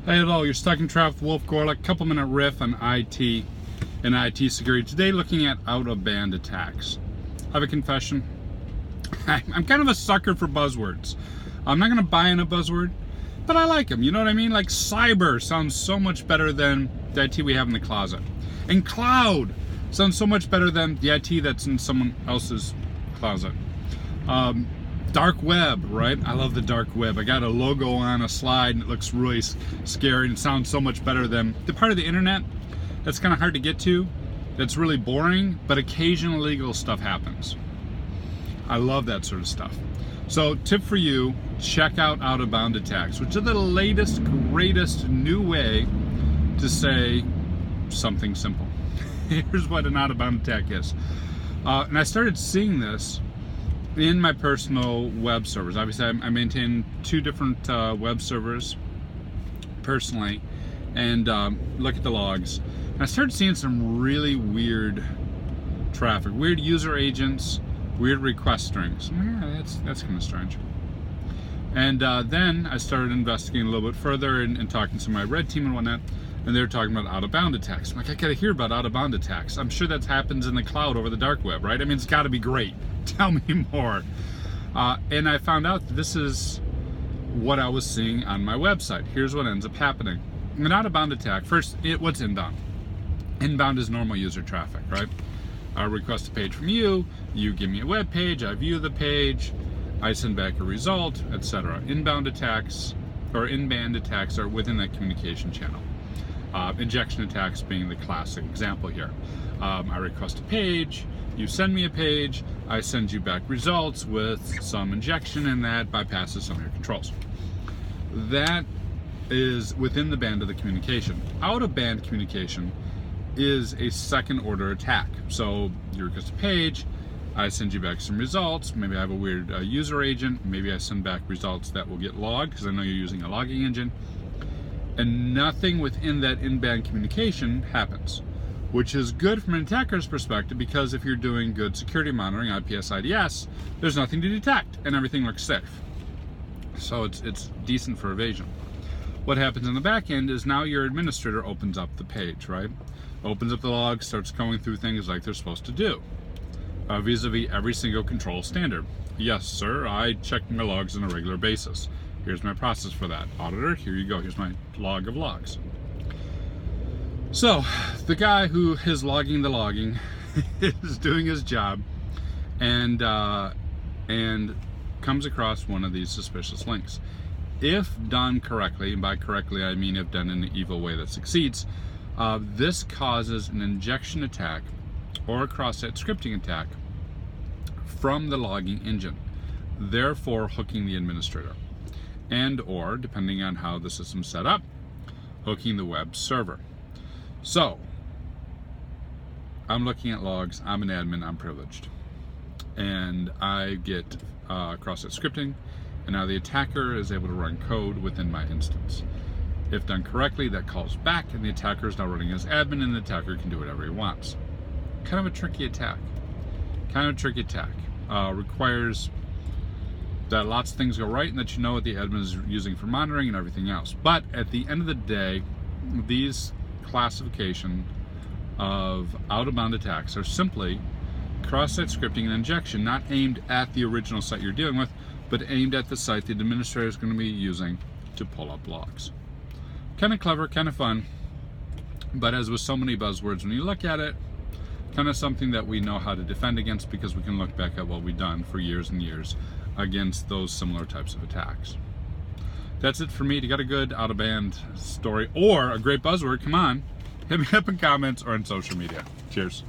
Hey, hello, you're stuck in traffic with Wolf Gorlick. Couple minute riff on IT and IT security. Today looking at out-of-band attacks. I have a confession. I'm kind of a sucker for buzzwords. I'm not going to buy in a buzzword, but I like them. You know what I mean? Like cyber sounds so much better than the IT we have in the closet. And cloud sounds so much better than the IT that's in someone else's closet. Dark web, right? I love the dark web. I got a logo on a slide and it looks really scary and sounds so much better than the part of the internet that's kind of hard to get to, that's really boring, but occasional illegal stuff happens. I love that sort of stuff. So tip for you, check out out-of-bound attacks, which are the latest, greatest new way to say something simple. Here's what an out-of-bound attack is. And I started seeing this in my personal web servers. Obviously, I maintain two different web servers personally, and look at the logs. And I started seeing some really weird traffic, weird user agents, weird request strings. Yeah, that's kind of strange. And then I started investigating a little bit further and talking to my red team and whatnot, and they were talking about out-of-bound attacks. I'm like, I gotta hear about out-of-bound attacks. I'm sure that happens in the cloud over the dark web, right? I mean, it's gotta be great. Tell me more. And I found out that this is what I was seeing on my website. Here's what ends up happening. An out-of-bound attack, first, what's inbound? Inbound is normal user traffic, right? I request a page from you, you give me a web page, I view the page, I send back a result, etc. Inbound attacks, or in-band attacks, are within that communication channel. Injection attacks being the classic example here. I request a page, you send me a page, I send you back results with some injection, and that bypasses some of your controls. That is within the band of the communication. Out-of-band communication is a second order attack. So you request a page, I send you back some results, maybe I have a weird user agent, maybe I send back results that will get logged because I know you're using a logging engine, and nothing within that in-band communication happens, which is good from an attacker's perspective, because if you're doing good security monitoring, IPS, IDS, there's nothing to detect and everything looks safe. So it's decent for evasion. What happens in the back end is now your administrator opens up the page, right? Opens up the log, starts going through things like they're supposed to do, vis-a-vis every single control standard. Yes, sir, I check my logs on a regular basis. Here's my process for that. Auditor, here you go. Here's my log of logs. So the guy who is logging the logging is doing his job, and comes across one of these suspicious links. If done correctly, and by correctly I mean if done in an evil way that succeeds, this causes an injection attack or a cross-site scripting attack from the logging engine, therefore hooking the administrator, and or, depending on how the system's set up, hooking the web server. So, I'm looking at logs, I'm an admin, I'm privileged, and I get cross-site scripting, and now the attacker is able to run code within my instance. If done correctly, that calls back, and the attacker is now running as admin, and the attacker can do whatever he wants. Kind of a tricky attack. Requires that lots of things go right, and that you know what the admin is using for monitoring and everything else. But at the end of the day, these classification of out-of-bound attacks are simply cross-site scripting and injection, not aimed at the original site you're dealing with, but aimed at the site the administrator is going to be using to pull up logs. Kind of clever, kind of fun, but as with so many buzzwords, when you look at it, kind of something that we know how to defend against, because we can look back at what we've done for years and years against those similar types of attacks. That's it for me. You got a good out-of-band story or a great buzzword, come on, hit me up in comments or on social media. Cheers.